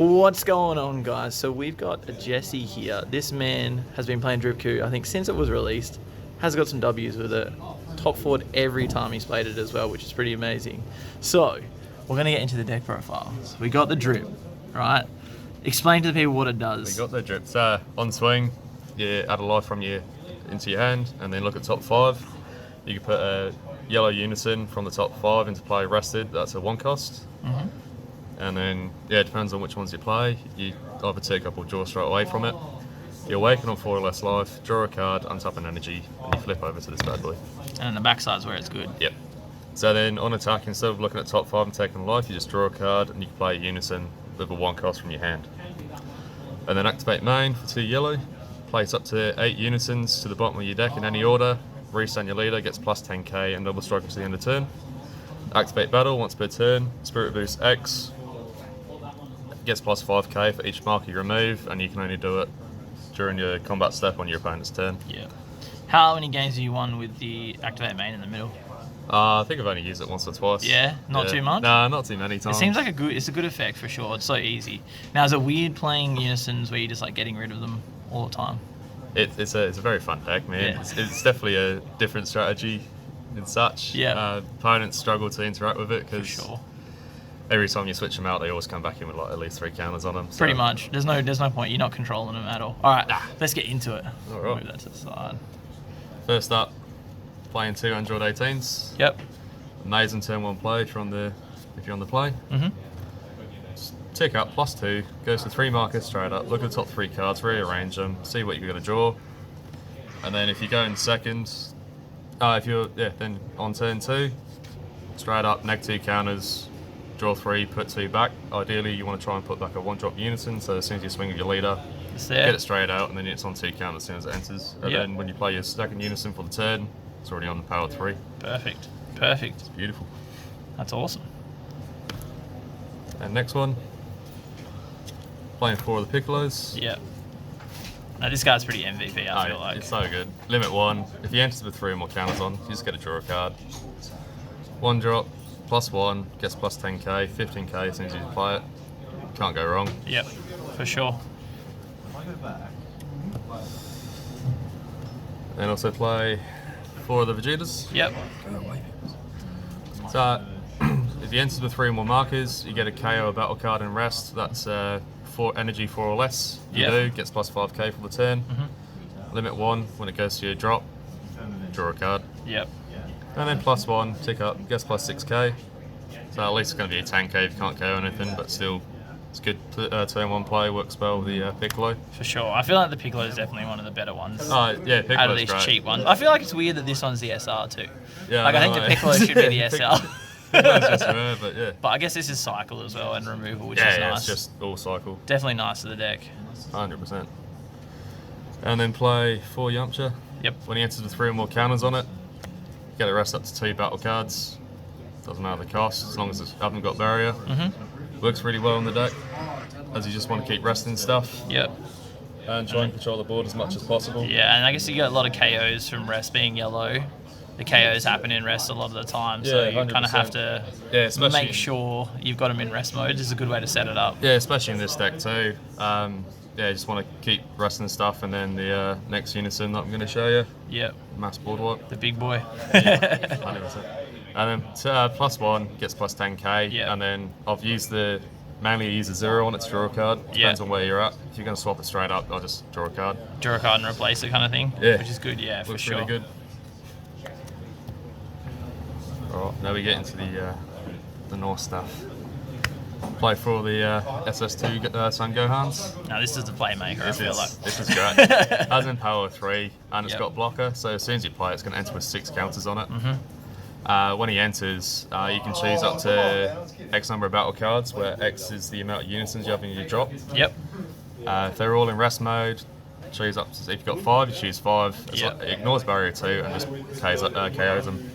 What's going on, guys? So we've got a Jesse here. This man has been playing DripKu, I think, since it was released. Has got some W's with it. Top forward every time he's played it as well, which is pretty amazing. So we're going to get into the deck profiles. We got the Drip, right? Explain to the people what it does. We got the Drip. So on swing, you add a life from you into your hand, and then look at top 5. You can put a yellow unison from the top 5 into play rested. That's a 1 cost. Mm-hmm. And then, it depends on which ones you play. You either take up or draw straight away from it. You awaken on 4 or less life, draw a card, untap an energy, and you flip over to this bad boy. And the backside's where it's good. Yep. So then on attack, instead of looking at top 5 and taking a life, you just draw a card and you can play a unison with a 1 cost from your hand. And then activate main for 2 yellow. Place up to 8 unisons to the bottom of your deck in any order. Restand your leader, gets plus 10k and double strike to the end of turn. Activate battle once per turn. Spirit boost X. Gets plus 5k for each marker you remove, and you can only do it during your combat step on your opponent's turn. Yeah. How many games have you won with the activate main in the middle? I think I've only used it once or twice. Yeah? Not too much? Nah, not too many times. It seems like it's a good effect for sure. It's so easy. Now, is it weird playing unisons where you're just like getting rid of them all the time? It's a very fun deck, man. Yeah. It's definitely a different strategy and such. Yeah. Opponents struggle to interact with it because For sure. every time you switch them out, they always come back in with like at least 3 counters on them. So. Pretty much. There's no point. You're not controlling them at all. All right, let's get into it. All right. Move that to the side. First up, playing 2 Android 18s. Yep. Amazing turn 1 play if you're on the play. Mm-hmm. Tick up, plus 2, goes to 3 markers straight up, look at the top 3 cards, rearrange them, see what you're going to draw. And then if you go in second, then on turn 2, straight up, neg 2 counters, draw 3, put 2 back. Ideally, you want to try and put back a 1-drop unison, so as soon as you swing with your leader, get it straight out, and then it's on 2 counters as soon as it enters. And then when you play your second unison for the turn, it's already on the power 3. Perfect. It's beautiful. That's awesome. And next one, playing 4 of the Piccolos. Yep. Now, this guy's pretty MVP, I feel like. It's so good. Limit 1. If he enters with 3 or more counters on, you just get to draw a card. 1 drop, plus 1, gets plus 10k, 15k as soon as you play it. Can't go wrong. Yep, for sure. And also play 4 of the Vegetas. Yep. So, if he enters with 3 or more markers, you get a KO, a battle card, and rest. That's 4 energy 4 or less. You do, gets plus 5k for the turn. Mm-hmm. Limit 1, when it goes to your drop, draw a card. Yep. And then plus 1, tick up, gets plus 6k. So at least it's going to be a 10k if you can't KO anything, but still, it's good turn 1 play, works well with the Piccolo. For sure. I feel like the Piccolo is definitely one of the better ones. Oh, yeah, Piccolo's out of these great. cheap ones. I feel like it's weird that this one's the SR too. Yeah, like I think the Piccolo should be the SR. That's just rare, but yeah. But I guess this is cycle as well and removal, which is nice. Yeah, it's just all cycle. Definitely nice to the deck. 100%. And then play 4 Yamcha. Yep. When he enters with 3 or more counters on it, get a rest up to 2 battle cards. Doesn't matter the cost, as long as it hasn't got barrier. Mm-hmm. Works really well in the deck, as you just want to keep resting stuff. Yep. And try and control the board as much as possible. Yeah, and I guess you get a lot of KOs from rest being yellow. The KOs happen in rest a lot of the time, so you kind of have to make sure you've got them in rest mode. This is a good way to set it up. Yeah, especially in this deck too. Just want to keep resting stuff, and then the next unison that I'm going to show you. Yep. Mass boardwalk. The big boy. 100%. And then plus 1 gets plus 10k. Yep. And then I've used mainly use a 0 on it to draw a card. Depends on where you're at. If you're going to swap it straight up, I'll just draw a card. Draw a card and replace it kind of thing. Yeah. Which is good, yeah, for sure. Looks really good. Alright, now we get into the North stuff. Play for the SS2 Son Gohans. Now this is the playmaker, I feel like. This is great. It has in power 3 and it's got blocker, so as soon as you play it, it's going to enter with 6 counters on it. Mm-hmm. When he enters, you can choose up to X number of battle cards, where X is the amount of unisons you have in your drop. Yep. If they're all in rest mode, choose up to, if you've got 5, you choose 5. It ignores barrier 2 and just KOs them.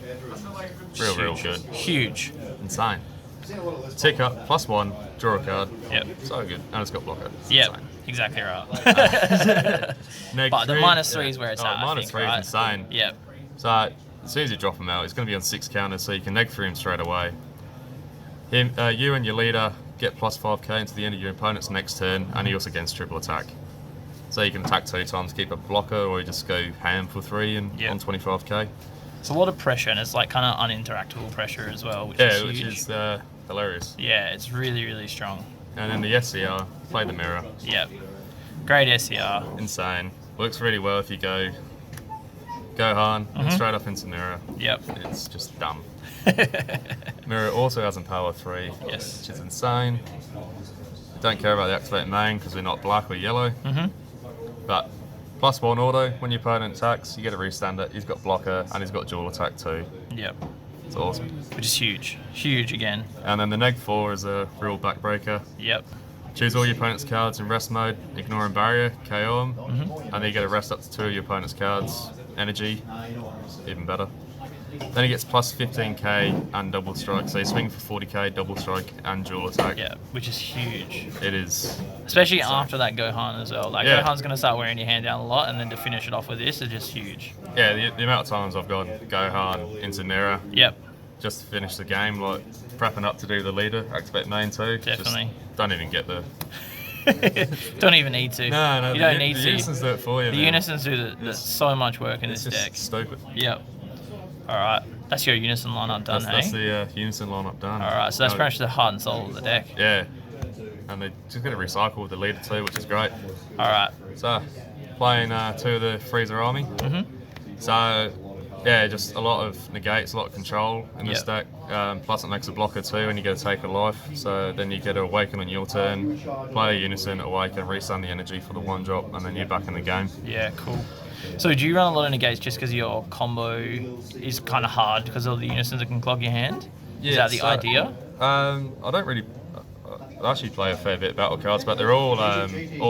Real good. Huge. Insane. Tick up, plus 1, draw a card. Yep. So good. And it's got blocker. Yep. Exactly right. But the -3 is where it's at. -3 is insane. Yep. So as soon as you drop him out, it's going to be on 6 counters, so you can neg through him straight away. You and your leader get plus 5k into the end of your opponent's next turn, and he also gains triple attack. So you can attack 2 times, keep a blocker, or you just go ham for 3 and on 25k. It's a lot of pressure, and it's like kind of uninteractable pressure as well, which is huge. Which is hilarious. Yeah, it's really, really strong. And then the SCR, play the mirror. Yep. Great SCR. Insane. Works really well if you go Gohan and straight up into mirror. Yep. It's just dumb. Mirror also has Empower 3, Yes. which is insane. Don't care about the activate main because we're not black or yellow. But +1 auto, when your opponent attacks, you get a restand it. He's got blocker and he's got dual attack too. Yep. It's awesome. Which is huge. Huge again. And then the neg 4 is a real backbreaker. Yep. Choose all your opponent's cards in rest mode, ignore and barrier, KO them, and then you get a rest up to 2 of your opponent's cards. Energy, even better. Then he gets plus 15k and double strike, so you swing for 40k, double strike, and dual attack. Yeah, which is huge. It is. Especially after that Gohan as well. Like, Yeah. Gohan's going to start wearing your hand down a lot, and then to finish it off with this is just huge. Yeah, the amount of times I've gone Gohan into mirror Yep. just to finish the game, like prepping up to do the leader, activate main too. Definitely. Just don't even get there. Don't even need to. No, you don't need the to. unisons do it for you. The man. unisons do so much work in It's this just deck. stupid. Yep. All right. That's your unison lineup done, That's hey? the unison lineup done. All right. So that's pretty much the heart and soul of the deck. Yeah, and they just get to recycle with the leader too, which is great. All right. So, playing 2 of the Freezer Army. So, yeah, just a lot of negates, a lot of control in this deck. Plus it makes a blocker too, and you get to take a life. So then you get to awaken on your turn, play a unison, awaken, restun the energy for the 1-drop, and then you're back in the game. Yeah, cool. So do you run a lot of negates just because your combo is kind of hard because of the unisons that can clog your hand? Is that the idea? I don't really. I actually play a fair bit of battle cards, but they're all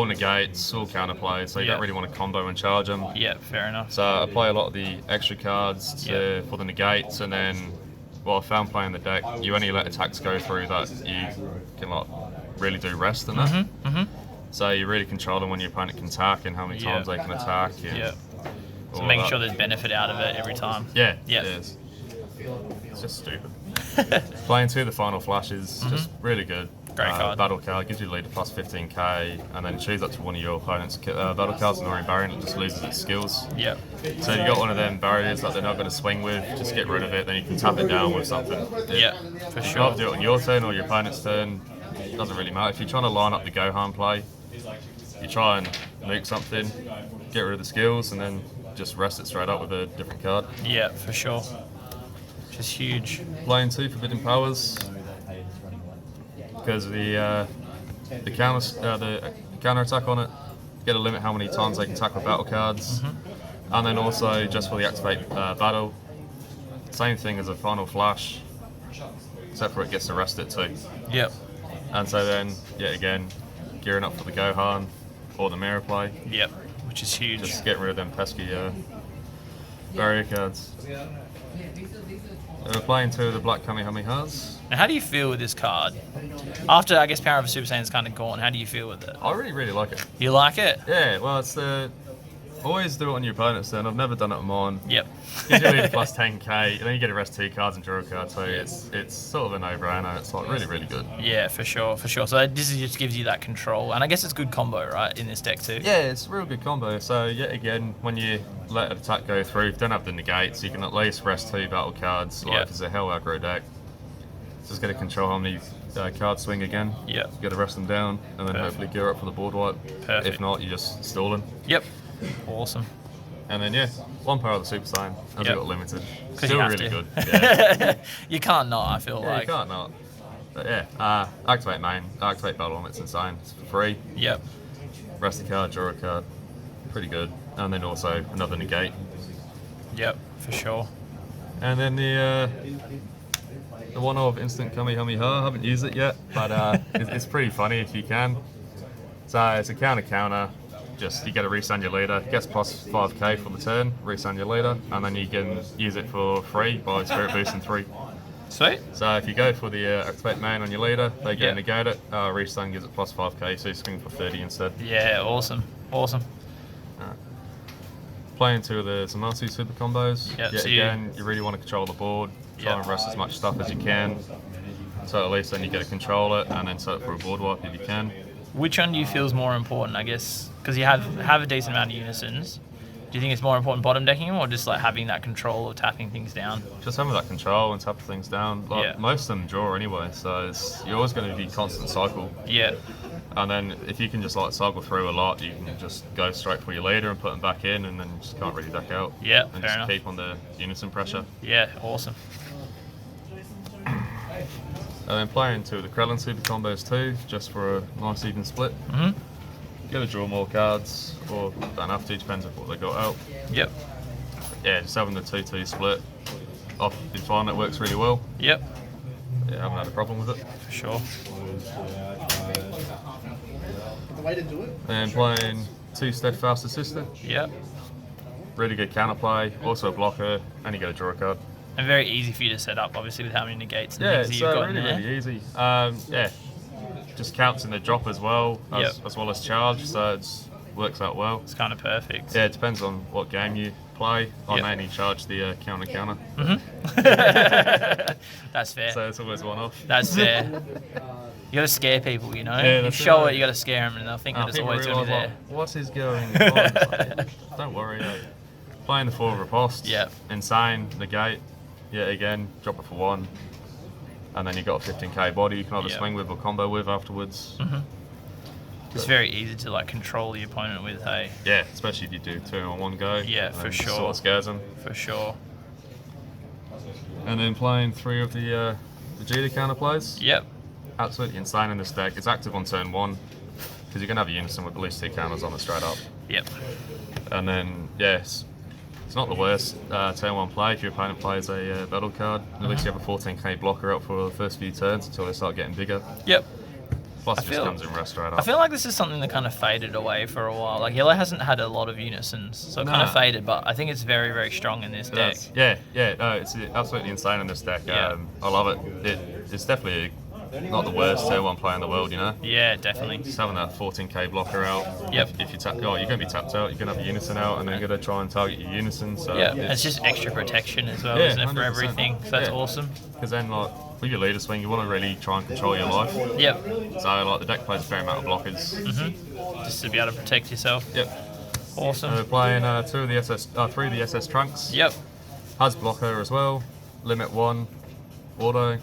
negates, all counterplays, so you don't really want to combo and charge them. Yeah, fair enough. So I play a lot of the extra cards for the negates, and then I found playing the deck, you only let attacks go through that you can like really do rest in that. So you're really controlling when your opponent can attack and how many times they can attack. And So making sure there's benefit out of it every time. Yeah, it is. It's just stupid. Playing 2 of the final flashes, just really good. Great card. Battle card gives you leader plus 15k, and then choose up to one of your opponent's battle cards, ignoring barrier, and it just loses its skills. Yep. So you got one of them barriers that they're not going to swing with, just get rid of it, then you can tap it down with something. Yeah, for You sure. can do it on your turn or your opponent's turn, it doesn't really matter. If you're trying to line up the Gohan play, you try and nuke something, get rid of the skills, and then just rest it straight up with a different card. Yeah, for sure. Which is huge. Playing 2 Forbidden Powers, because the counter attack on it, get a limit how many times they can attack with battle cards, and then also just for the activate battle, same thing as a final flash, except for it gets to rest it too. Yep. And so then, yet again, gearing up for the Gohan or the mirror play, Yep. Which is huge. just getting rid of them pesky barrier cards. We're playing 2 of the Black Kamehamehas. Now, how do you feel with this card? After, I guess, Power of a Super Saiyan's kind of gone, how do you feel with it? I really like it. You like it? Yeah, well, it's always do it on your opponent's turn. I've never done it on mine. Yep. Gives you leader plus 10k, and then you get to rest 2 cards and draw a card too. It's sort of a no-brainer. It's like really good. Yeah, for sure, for sure. So this just gives you that control, and I guess it's good combo, right, in this deck too. Yeah, it's a real good combo. So yet again, when you let an attack go through, if you don't have the negates, you can at least rest 2 battle cards. Like if it's a Hell aggro deck, just got to control how many cards swing again. Yeah. You got to rest them down, and then hopefully gear up for the board wipe. Perfect. If not, you're just stalling. Yep. Awesome. And then 1 power of the Super Saiyan, as got limited. 'Cause Still you have really to. good. Yeah. You can't not, I feel like. You can't not. But activate main, activate battle, it's insane. It's for free. Yep. Rest a card, draw a card. Pretty good. And then also another negate. Yep, for sure. And then the one of instant Kamehameha, I haven't used it yet, but it's pretty funny if you can. So it's a counter. Just you get to restand your leader, gets plus 5k for the turn, restand your leader, and then you can use it for free by Spirit Boost in 3. Sweet. So if you go for the activate main on your leader, they get negate it, restand gives it plus 5k, so you swing for 30 instead. Yeah, awesome. Awesome. Playing 2 of the Zamasu super combos. Yep, Yet so again, you really want to control the board, try and rest as much stuff as you can. So at least then you get to control it and then set it for a board wipe if you can. Which one do you feel is more important, I guess? Because you have a decent amount of unisons. Do you think it's more important bottom decking them or just like having that control of tapping things down? Just having that control and tapping things down. Like most of them draw anyway, so you're always going to be constant cycle. Yeah. And then if you can just like cycle through a lot, you can just go straight for your leader and put them back in, and then you just can't really deck out. Yeah, and fair just enough. keep on the unison pressure. Yeah, awesome. And then playing two of the Krellin super combos too, just for a nice even split. Mhm. You gotta draw more cards, or don't have to, depends on what they got out. Yep. Yeah, just having the 2-2 split off the fine, that works really well. Yep. Yeah, I haven't had a problem with it. For sure. And playing two Steadfast Assistant, Yep. really good counterplay, also a blocker, and you gotta draw a card. And very easy for you to set up, obviously, with how many negates and Yeah, things that it's you've got really, in there. really easy. Yeah, just counts in the drop as well, as well as charge, so it works out well. It's kind of perfect. Yeah, it depends on what game you play. I Yep. mainly charge the counter. That's fair. So it's always one off. That's fair. You gotta scare people, you know? Yeah, you that's show right. it, you gotta scare them, and they'll think that it's People always gonna be realise, there. like, what is going on? It's like, don't worry. Playing the 4 riposte. Yep. Insane, negate. Yeah, again, drop it for 1. And then you've got a 15k body you can either Yep. swing with or combo with afterwards. It's very easy to like control the opponent with, hey, Yeah, especially if you do 2 on one go. Yeah, and for then sure. Sort of scares them. for sure. And then playing 3 of the Vegeta counter plays. Yep. Absolutely insane in this deck. It's active on turn 1 because you're going to have a unison with at least 2 counters on it straight up. Yep. And then, yes, it's not the worst turn 1 play if your opponent plays a battle card. At least you have a 14k blocker out for the first few turns until they start getting bigger. Yep. Plus, I it just feel- comes in rest straight up. I feel like this is something that kind of faded away for a while. Like yellow hasn't had a lot of unisons, so it kind of Nah. faded. But I think it's very, very strong in this deck. No, it's absolutely insane in this deck. Yeah. I love it. It's definitely not the worst turn 1 play in the world, you know? Yeah, definitely. Just having that 14k blocker out. Yep. If you tap, you're going to be tapped out. You're going to have a unison out, and then you're going to try and target your unison. So Yeah, it's just extra protection as well, Yeah, isn't it, for 100%. everything? So that's Yeah. awesome. Because then, like, with your leader swing, you want to really try and control your life. Yep. So, like, the deck plays a fair amount of blockers. Just to be able to protect yourself. Yep. Awesome. We're playing 3 of the SS trunks. Yep. Has blocker as well. Limit 1. Auto.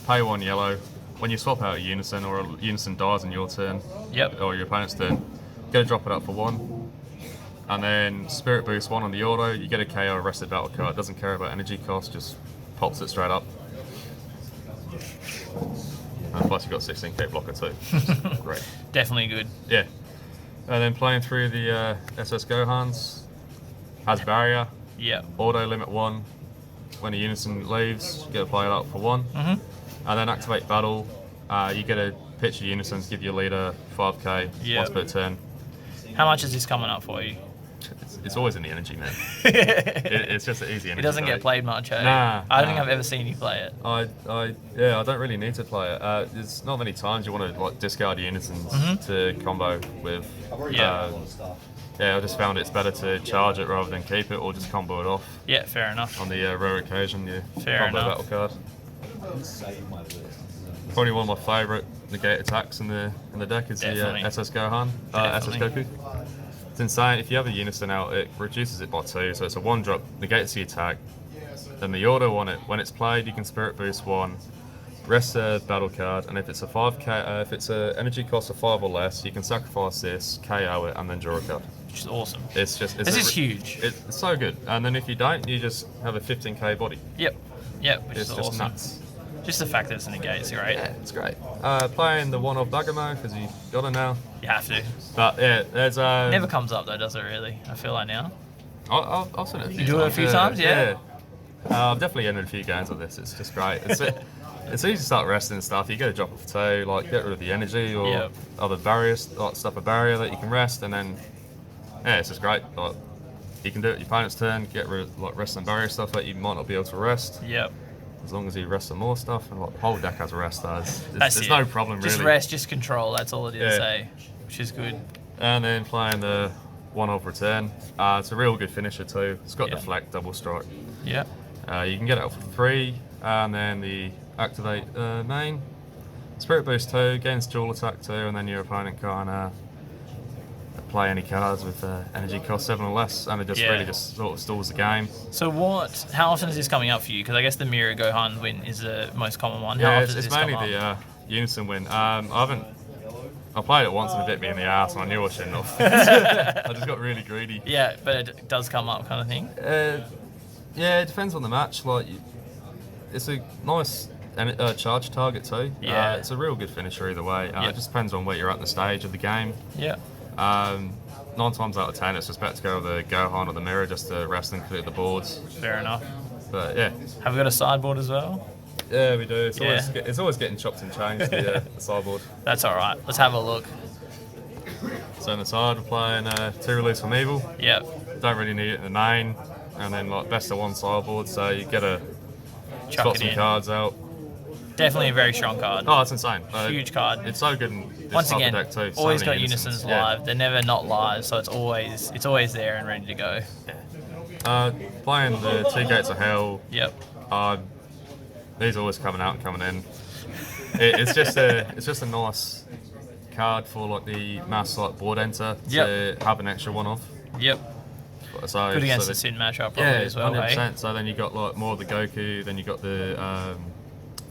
Pay 1 yellow. When you swap out a unison or a unison dies in your turn, Yep. or your opponent's turn, go drop it up for 1. And then Spirit Boost 1 on the auto, you get a KO arrested battle card. Doesn't care about energy cost, just pops it straight up. And plus you've got 16k blocker too. Great. Definitely good. Yeah. And then playing through the SS Gohans, has barrier, Yep. auto limit 1. When a unison leaves, you get to play it up for 1. And then activate battle, you get a pitch of unisons, give your leader 5k Yeah. once per turn. How much is this coming up for you? It's always in the energy, man. It It's just an easy energy. doesn't get deck. played much, eh? Nah, I don't think nah. I've ever seen you play it. I don't really need to play it. There's not many times you want to like discard unisons to combo with. Yeah. Yeah, I just found it's better to charge it rather than keep it, or just combo it off Yeah, fair enough. on the rare occasion you Fair combo enough. battle card. Probably one of my favourite negate attacks in the deck is Definitely. the SS Gohan, SS Definitely. Goku. It's insane. If you have a unison out, it reduces it by 2, so it's a 1-drop, negates the attack. Then the auto on it, when it's played, you can Spirit Boost 1, rest a battle card, and if it's a 5k, if it's a energy cost of 5 or less, you can sacrifice this, KO it, and then draw a card. Which is awesome. It's just This is huge. It's so good. And then if you don't, you just have a 15k body. Yep. Yep, which It's is just awesome. nuts. Just the fact that it's a negate is great. Yeah, it's great. Playing the one of Bagamo because you got it now. You have to. But yeah, there's Never comes up though, does it really? I feel like now. I'll send it a few times. do it a few times, yeah? I've definitely entered a few games of this. It's just great. It's easy to start resting and stuff. You get a drop of 2, like get rid of the energy or Yep. other barriers, like stuff a barrier that you can rest, and then yeah, it's just great. Like you can do it your opponent's turn, get rid of like rest and barrier stuff that you might not be able to rest. Yep. As long as you rest some more stuff, and like the whole deck has a rest, That's there's it. no problem Just really. rest, just control. That's all it is. Yeah. Say, which is good. And then playing the 1-off return. It's a real good finisher too. It's got Yeah. deflect, double strike. Yep. You can get it up for 3. And then the activate main. Spirit Boost 2, gains dual attack 2, and then your opponent can't play any cards with energy cost 7 or less, and it just really just sort of stalls the game. So how often is this coming up for you? Because I guess the Mirror Gohan win is the most common one. How Yeah, often it's does this mainly come up? the Unison win. I played it once and it bit me in the ass, and I knew I shouldn't have. I just got really greedy. Yeah, but it does come up, kind of thing. Yeah, it depends on the match. Like, it's a nice charge target too. Yeah. It's a real good finisher either way. It just depends on where you're at in the stage of the game. Yeah. 9 times out of 10, it's just better to go with the Gohan or the Mirror just to rest and clear the boards. Fair enough. But yeah. Have we got a sideboard as well? Yeah, we do. It's always getting chopped and changed, the sideboard. That's all right. Let's have a look. So on the side, we're playing 2 Release from Evil. Yep. Don't really need it in the main. And then like best of 1 sideboard, so you get a Chuck got it some in. cards out. Definitely a very strong card. Oh, it's insane. Huge card. It's so good in this Once type again, of deck too. So always many got Unisons Yeah. live. They're never not live, so it's always there and ready to go. Playing the 2 Gates of Hell. Yep. These are always coming out and coming in. It's just a nice card for like the mass like board enter to have an extra one off. Yep. So Good against so the Sin matchup probably yeah, as well. 100%. Hey? So then you got like more of the Goku, then you got the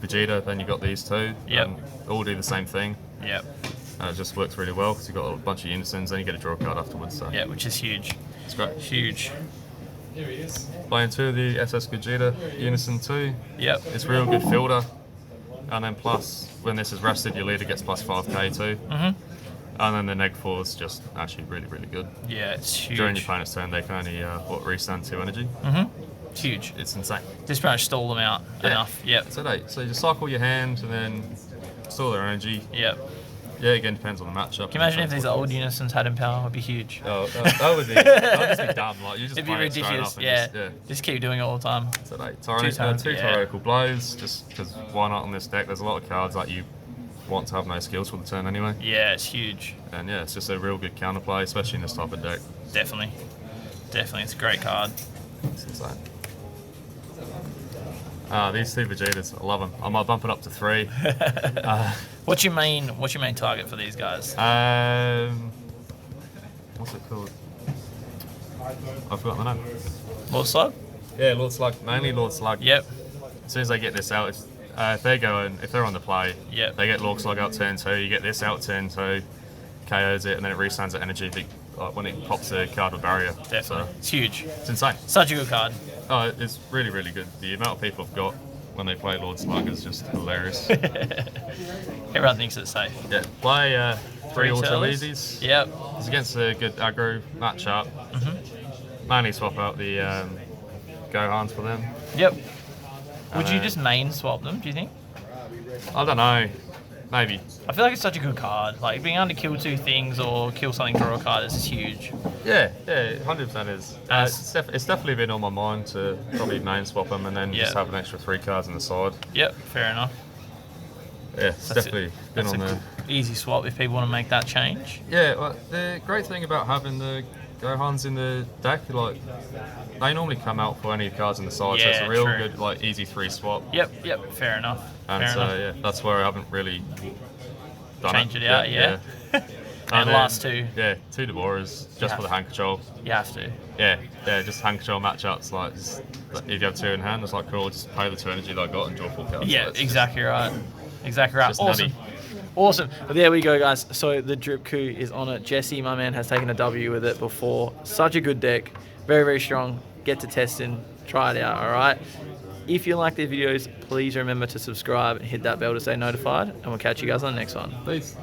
Vegeta, then you got these 2. Yep. And all do the same thing. Yep. It just works really well because you've got a bunch of Unisons, then you get a draw card afterwards. So Yeah, which is huge. it's great. Huge. Playing 2 of the SS Gogeta Unison 2. Yep. It's real good fielder. And then plus, when this is rested, your leader gets plus 5k too. Mhm. And then the neg 4 is just actually really, really good. Yeah, it's huge. During your opponent's turn, they can only restand 2 energy. It's huge. It's insane. Just pretty much stall them out enough. Yep. So you just cycle your hand and then store their energy. Yep. Yeah, again, depends on the matchup. Can you imagine if these old Unisons had Empower? It would be huge. Oh, that would just be dumb. Like, you just It'd be play it straight ridiculous. up and Yeah. Just keep doing it all the time. So Two tyrannical blows, just because why not on this deck? There's a lot of cards that you want to have no skills for the turn anyway. Yeah, it's huge. And yeah, it's just a real good counterplay, especially in this type of deck. Definitely. Definitely. It's a great card. It's insane. These 2 Vegetas, I love them. I might bump it up to 3. What's your main target for these guys? What's it called? I forgot the name. Lord Slug? Yeah, Lord Slug. Mainly Lord Slug. Yep. As soon as they get this out, if they're on the play, Yep. they get Lord Slug out turn 2, you get this out turn 2, KOs it, and then it restands at energy when it pops a card with barrier. Definitely. So, It's huge. it's insane. Such a good card. Oh, it's really, really good. The amount of people have got when they play Lord Slug is just hilarious. Everyone thinks it's safe. Yeah, play 3 Ultra Turles? Easies. Yep. It's against a good aggro matchup. Mainly swap out the Gohans for them. Yep. Would you just main swap them, do you think? I don't know. Maybe. I feel like it's such a good card. Like, being able to kill 2 things or kill something, draw a card is huge. Yeah, 100% is. It's definitely been on my mind to probably main swap them and then just have an extra 3 cards on the side. Yep, fair enough. Yeah, it's definitely been on there. Easy swap if people want to make that change. Yeah, well, the great thing about having the Gohans in the deck, like, they normally come out for any cards on the side, so it's a real good, like, easy 3 swap. Yep, fair enough. And yeah, that's where I haven't really done Changed it out, yeah. And then, last 2. Yeah, 2 Devoras, just for the hand control. You have to. Yeah, just hand control matchups. Like, if you have 2 in hand, it's like cool. Just pay the 2 energy that I got and draw 4 cards. Yeah, exactly right. Exactly right. Just Awesome. nutty. Awesome. But there we go, guys. So the DripKu is on it. Jesse, my man, has taken a W with it before. Such a good deck. Very, very strong. Get to testing. Try it out, all right? If you like their videos, please remember to subscribe and hit that bell to stay notified. And we'll catch you guys on the next one. Peace.